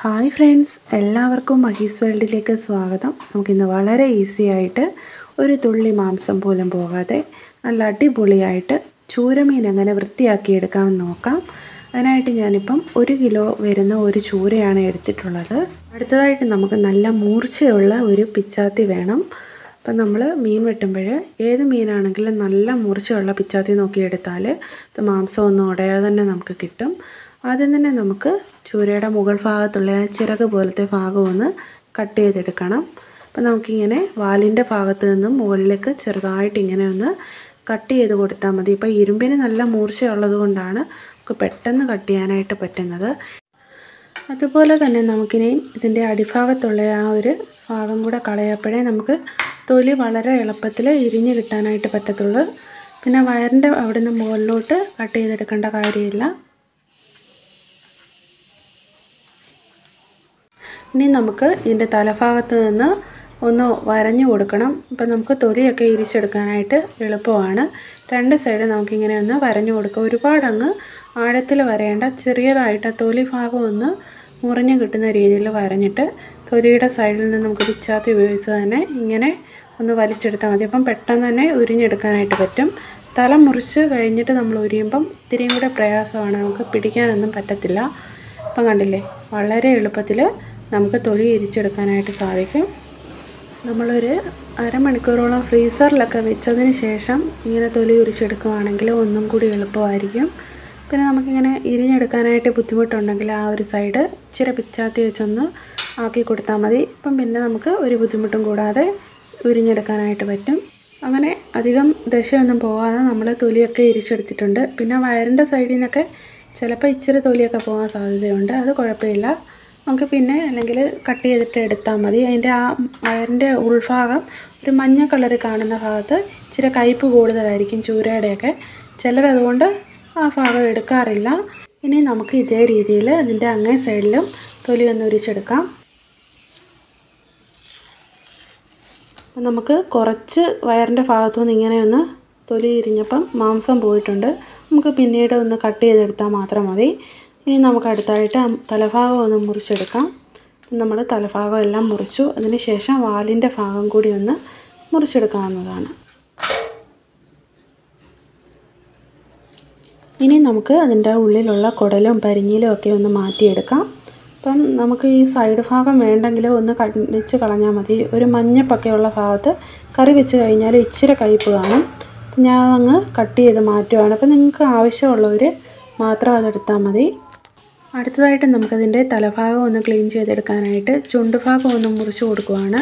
Hi friends, എല്ലാവർക്കും മഹീസ് വേൾഡിലേക്ക് സ്വാഗതം. നമുക്കിന്ന് വളരെ ഈസി ആയിട്ട് ഒരു തുള്ളി മാംസം പോലും പോകാതെ നല്ല അടിപൊളിയായിട്ട് ചൂരമീൻ എങ്ങനെ വൃത്തിയാക്കിയെടുക്കാമെന്ന് നോക്കാം. അതിനായിട്ട് ഞാനിപ്പം 1 കിലോ വരുന്ന ഒരു ചൂരയാണ് എടുത്തിട്ടുള്ളത്. അടുത്തതായിട്ട് നമുക്ക് നല്ല മൂർച്ചയുള്ള ഒരു പിച്ചാത്തി വേണം. അപ്പം നമ്മൾ മീൻ വെട്ടുമ്പോൾ ഏത് മീനാണെങ്കിലും നല്ല മൂർച്ചയുള്ള പിച്ചാത്തി നോക്കിയെടുത്താൽ മാംസമൊന്നും ഉടയാതെ തന്നെ നമുക്ക് കിട്ടും. ആദ്യം തന്നെ നമുക്ക് ചൂരയുടെ മുകൾ ഭാഗത്തുള്ള ചിറക് പോലത്തെ ഭാഗം ഒന്ന് കട്ട് ചെയ്തെടുക്കണം. അപ്പം നമുക്കിങ്ങനെ വാലിൻ്റെ ഭാഗത്ത് നിന്നും മുകളിലേക്ക് ചെറുതായിട്ട് ഇങ്ങനെ ഒന്ന് കട്ട് ചെയ്ത് കൊടുത്താൽ മതി. ഇപ്പോൾ ഇരുമ്പിന് നല്ല മൂർച്ചയുള്ളത് കൊണ്ടാണ് നമുക്ക് പെട്ടെന്ന് കട്ട് ചെയ്യാനായിട്ട് പറ്റുന്നത്. അതുപോലെ തന്നെ നമുക്കിനിയും ഇതിൻ്റെ അടിഭാഗത്തുള്ള ആ ഒരു ഭാഗം കൂടെ കളയപ്പോഴേ നമുക്ക് തൊലി വളരെ എളുപ്പത്തിൽ ഇരിഞ്ഞ് കിട്ടാനായിട്ട് പറ്റത്തുള്ളൂ. പിന്നെ വയറിൻ്റെ അവിടെ നിന്ന് മുകളിലോട്ട് കട്ട് ചെയ്തെടുക്കേണ്ട കാര്യമില്ല. ഇനി നമുക്ക് ഇതിൻ്റെ തലഭാഗത്ത് നിന്ന് ഒന്ന് വരഞ്ഞു കൊടുക്കണം. അപ്പം നമുക്ക് തൊലിയൊക്കെ ഇരിച്ചെടുക്കാനായിട്ട് എളുപ്പമാണ്. രണ്ട് സൈഡ് നമുക്കിങ്ങനെ ഒന്ന് വരഞ്ഞു കൊടുക്കുക. ഒരുപാടങ്ങ് ആഴത്തിൽ വരേണ്ട, ചെറിയതായിട്ട് തൊലി ഭാഗം ഒന്ന് മുറിഞ്ഞ് കിട്ടുന്ന രീതിയിൽ വരഞ്ഞിട്ട് തൊലിയുടെ സൈഡിൽ നിന്ന് നമുക്ക് പിച്ചാത്തി ഉപയോഗിച്ച് തന്നെ ഇങ്ങനെ ഒന്ന് വലിച്ചെടുത്താൽ മതി. അപ്പം പെട്ടെന്ന് തന്നെ ഉരിഞ്ഞെടുക്കാനായിട്ട് പറ്റും. തല മുറിച്ച് കഴിഞ്ഞിട്ട് നമ്മൾ ഉരിയുമ്പം ഇത്തിരിയും കൂടെ പ്രയാസമാണ്, നമുക്ക് പിടിക്കാനൊന്നും പറ്റത്തില്ല. അപ്പം കണ്ടില്ലേ, വളരെ എളുപ്പത്തിൽ നമുക്ക് തൊലി ഇരിച്ചെടുക്കാനായിട്ട് സാധിക്കും. നമ്മളൊരു അരമണിക്കൂറോളം ഫ്രീസറിലൊക്കെ വെച്ചതിന് ശേഷം ഇങ്ങനെ തൊലി ഉരിച്ചെടുക്കുകയാണെങ്കിൽ ഒന്നും കൂടി എളുപ്പമായിരിക്കും. പിന്നെ നമുക്കിങ്ങനെ ഇരിഞ്ഞെടുക്കാനായിട്ട് ബുദ്ധിമുട്ടുണ്ടെങ്കിൽ ആ ഒരു സൈഡ് ഇച്ചിരി പിച്ചാത്തി വെച്ചൊന്ന് ആക്കി കൊടുത്താൽ മതി. ഇപ്പം പിന്നെ നമുക്ക് ഒരു ബുദ്ധിമുട്ടും കൂടാതെ ഉരിഞ്ഞെടുക്കാനായിട്ട് പറ്റും. അങ്ങനെ അധികം ദശയൊന്നും പോകാതെ നമ്മൾ തൊലിയൊക്കെ ഇരിച്ചെടുത്തിട്ടുണ്ട്. പിന്നെ വയറിൻ്റെ സൈഡിൽ നിന്നൊക്കെ ചിലപ്പോൾ ഇച്ചിരി തൊലിയൊക്കെ പോകാൻ സാധ്യതയുണ്ട്, അത് കുഴപ്പമില്ല. നമുക്ക് പിന്നെ അല്ലെങ്കിൽ കട്ട് ചെയ്തിട്ട് എടുത്താൽ മതി. അതിൻ്റെ ആ വയറിൻ്റെ ഉൾഭാഗം ഒരു മഞ്ഞ കളർ കാണുന്ന ഭാഗത്ത് ഇച്ചിരി കയ്പ്പ് കൂടുതലായിരിക്കും ചൂരയുടെയൊക്കെ. ചിലരതുകൊണ്ട് ആ ഭാഗം എടുക്കാറില്ല. ഇനി നമുക്ക് ഇതേ രീതിയിൽ അതിൻ്റെ അങ്ങേ സൈഡിലും തൊലി ഒന്ന് ഉരിച്ചെടുക്കാം. നമുക്ക് കുറച്ച് വയറിൻ്റെ ഭാഗത്തുനിന്ന് ഇങ്ങനെ ഒന്ന് തൊലി ഇരിഞ്ഞപ്പം മാംസം പോയിട്ടുണ്ട്. നമുക്ക് പിന്നീട് ഒന്ന് കട്ട് ചെയ്തെടുത്താൽ മാത്രം മതി. ഇനി നമുക്ക് അടുത്തായിട്ട് തലഭാഗം ഒന്ന് മുറിച്ചെടുക്കാം. നമ്മൾ തലഭാഗം എല്ലാം മുറിച്ചു. അതിന് ശേഷം വാലിൻ്റെ ഭാഗം കൂടി ഒന്ന് മുറിച്ചെടുക്കാവുന്നതാണ്. ഇനി നമുക്ക് അതിൻ്റെ ഉള്ളിലുള്ള കുടലും പരിഞ്ഞിലും ഒക്കെ ഒന്ന് മാറ്റിയെടുക്കാം. അപ്പം നമുക്ക് ഈ സൈഡ് ഭാഗം വേണ്ടെങ്കിൽ ഒന്ന് കടിച്ച് കളഞ്ഞാൽ മതി. ഒരു മഞ്ഞപ്പൊക്കെയുള്ള ഭാഗത്ത് കറി വെച്ച് കഴിഞ്ഞാൽ ഇച്ചിരി കയ്പ്പ് കാണും. അപ്പം ഞാൻ അങ്ങ് കട്ട് ചെയ്ത് മാറ്റുകയാണ്. അപ്പം നിങ്ങൾക്ക് ആവശ്യമുള്ളവർ മാത്രം അതെടുത്താൽ മതി. അടുത്തതായിട്ട് നമുക്കതിൻ്റെ തലഭാഗം ഒന്ന് ക്ലീൻ ചെയ്തെടുക്കാനായിട്ട് ചുണ്ടുഭാഗം ഒന്ന് മുറിച്ച് കൊടുക്കുകയാണ്.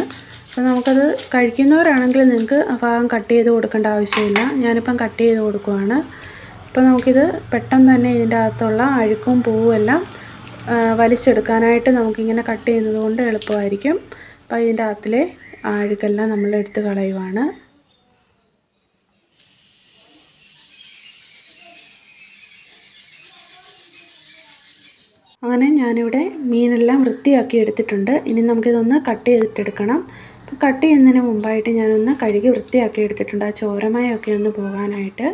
അപ്പോൾ നമുക്കത് കഴിക്കുന്നവരാണെങ്കിൽ നിങ്ങൾക്ക് ആ ഭാഗം കട്ട് ചെയ്ത് കൊടുക്കേണ്ട ആവശ്യമില്ല. ഞാനിപ്പം കട്ട് ചെയ്ത് കൊടുക്കുകയാണ്. അപ്പോൾ നമുക്കിത് പെട്ടെന്ന് തന്നെ ഇതിൻ്റെ അകത്തുള്ള അഴുക്കും പൂവും എല്ലാം വലിച്ചെടുക്കാനായിട്ട് നമുക്കിങ്ങനെ കട്ട് ചെയ്യുന്നത് കൊണ്ട് എളുപ്പമായിരിക്കും. അപ്പോൾ ഇതിൻ്റെ അകത്തിലെ അഴുക്കെല്ലാം നമ്മൾ എടുത്ത് കളയുവാണ്. അങ്ങനെ ഞാനിവിടെ മീനെല്ലാം വൃത്തിയാക്കി എടുത്തിട്ടുണ്ട്. ഇനി നമുക്കിതൊന്ന് കട്ട് ചെയ്തിട്ടെടുക്കണം. അപ്പോൾ കട്ട് ചെയ്യുന്നതിന് മുമ്പായിട്ട് ഞാനൊന്ന് കഴുകി വൃത്തിയാക്കി എടുത്തിട്ടുണ്ട്, ആ ചോരമയൊക്കെ ഒന്ന് പോകാനായിട്ട്.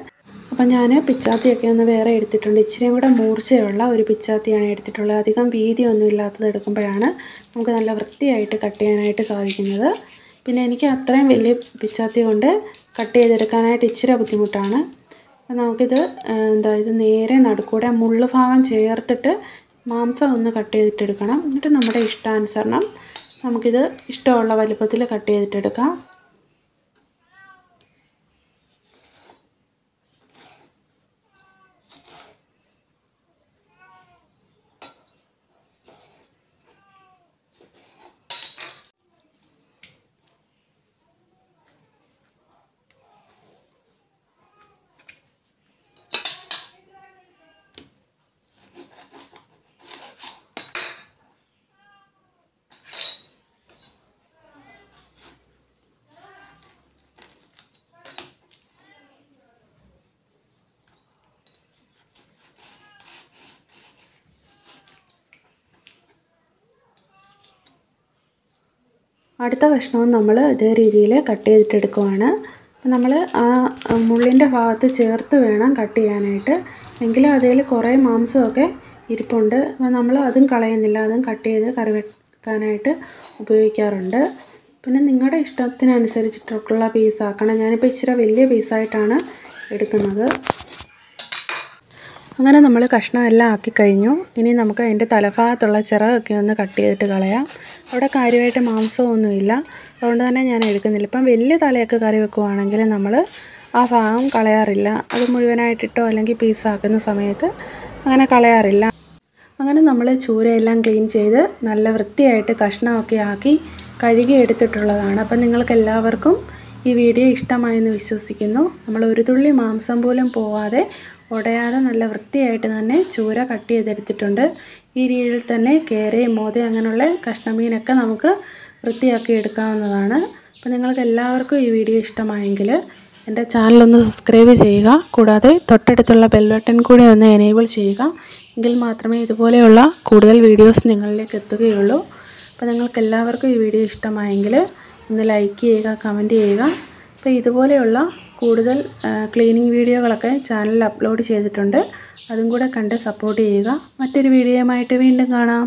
അപ്പം ഞാൻ പിച്ചാത്തിയൊക്കെ ഒന്ന് വേറെ എടുത്തിട്ടുണ്ട്. ഇച്ചിരിയും കൂടെ മൂർച്ചയുള്ള ഒരു പിച്ചാത്തിയാണ് എടുത്തിട്ടുള്ളത്. അധികം വീതിയൊന്നും ഇല്ലാത്തത് എടുക്കുമ്പോഴാണ് നമുക്ക് നല്ല വൃത്തിയായിട്ട് കട്ട് ചെയ്യാനായിട്ട് സാധിക്കുന്നത്. പിന്നെ എനിക്ക് അത്രയും വലിയ പിച്ചാത്തി കൊണ്ട് കട്ട് ചെയ്തെടുക്കാനായിട്ട് ഇച്ചിരി ബുദ്ധിമുട്ടാണ്. അപ്പം നമുക്കിത് ഇത് നേരെ നടുക്കൂടെ മുള്ളു ഭാഗം ചേർത്തിട്ട് മാംസം ഒന്ന് കട്ട് ചെയ്തിട്ടെടുക്കണം. എന്നിട്ട് നമ്മുടെ ഇഷ്ടാനുസരണം നമുക്കിത് ഇഷ്ടമുള്ള വലുപ്പത്തിൽ കട്ട് ചെയ്തിട്ടെടുക്കാം. അടുത്ത കഷ്ണവും നമ്മൾ ഇതേ രീതിയിൽ കട്ട് ചെയ്തിട്ടെടുക്കുവാണ്. നമ്മൾ ആ മുള്ളിൻ്റെ ഭാഗത്ത് ചേർത്ത് വേണം കട്ട് ചെയ്യാനായിട്ട്. എങ്കിലും അതിൽ കുറേ മാംസമൊക്കെ ഇരിപ്പുണ്ട്. അപ്പോൾ നമ്മൾ അതും കളയുന്നില്ല, അതും കട്ട് ചെയ്ത് കറി വെക്കാനായിട്ട് ഉപയോഗിക്കാറുണ്ട്. പിന്നെ നിങ്ങളുടെ ഇഷ്ടത്തിനനുസരിച്ചിട്ടുള്ള പീസാക്കണം. ഞാനിപ്പോൾ ഇച്ചിരി വലിയ പീസായിട്ടാണ് എടുക്കുന്നത്. അങ്ങനെ നമ്മൾ കഷ്ണം എല്ലാം ആക്കി കഴിഞ്ഞു. ഇനി നമുക്ക് അതിൻ്റെ തലഭാഗത്തുള്ള ചിറകൊക്കെ ഒന്ന് കട്ട് ചെയ്തിട്ട് കളയാം. അവിടെ കാര്യമായിട്ട് മാംസമൊന്നുമില്ല, അതുകൊണ്ട് തന്നെ ഞാൻ എടുക്കുന്നില്ല. ഇപ്പം വലിയ തലയൊക്കെ കറി വെക്കുവാണെങ്കിൽ നമ്മൾ ആ ഭാഗം കളയാറില്ല. അത് മുഴുവനായിട്ടിട്ടോ അല്ലെങ്കിൽ പീസാക്കുന്ന സമയത്ത് അങ്ങനെ കളയാറില്ല. അങ്ങനെ നമ്മൾ ചൂരയെല്ലാം ക്ലീൻ ചെയ്ത് നല്ല വൃത്തിയായിട്ട് കഷ്ണമൊക്കെ ആക്കി കഴുകി എടുത്തിട്ടുള്ളതാണ്. അപ്പം നിങ്ങൾക്ക് എല്ലാവർക്കും ഈ വീഡിയോ ഇഷ്ടമായെന്ന് വിശ്വസിക്കുന്നു. നമ്മൾ ഒരു തുള്ളി മാംസം പോലും പോവാതെ ഉടയാതെ നല്ല വൃത്തിയായിട്ട് തന്നെ ചൂര കട്ട് ചെയ്തെടുത്തിട്ടുണ്ട്. ഈ രീതിയിൽ തന്നെ കേരയും മോതയും അങ്ങനെയുള്ള കഷ്ണമീനൊക്കെ നമുക്ക് വൃത്തിയാക്കി എടുക്കാവുന്നതാണ്. അപ്പോൾ നിങ്ങൾക്ക് എല്ലാവർക്കും ഈ വീഡിയോ ഇഷ്ടമായെങ്കിൽ എൻ്റെ ചാനലൊന്ന് സബ്സ്ക്രൈബ് ചെയ്യുക. കൂടാതെ തൊട്ടടുത്തുള്ള ബെൽ ബട്ടൺ കൂടി ഒന്ന് എനേബിൾ ചെയ്യുക. എങ്കിൽ മാത്രമേ ഇതുപോലെയുള്ള കൂടുതൽ വീഡിയോസ് നിങ്ങളിലേക്ക് എത്തുകയുള്ളൂ. അപ്പോൾ നിങ്ങൾക്ക് എല്ലാവർക്കും ഈ വീഡിയോ ഇഷ്ടമായെങ്കിൽ ഒന്ന് ലൈക്ക് ചെയ്യുക, കമൻറ്റ് ചെയ്യുക. അപ്പോൾ ഇതുപോലെയുള്ള കൂടുതൽ ക്ലീനിങ് വീഡിയോകളൊക്കെ ചാനലിൽ അപ്ലോഡ് ചെയ്തിട്ടുണ്ട്. അതും കൂടെ കണ്ട് സപ്പോർട്ട് ചെയ്യുക. മറ്റൊരു വീഡിയോയുമായിട്ട് വീണ്ടും കാണാം.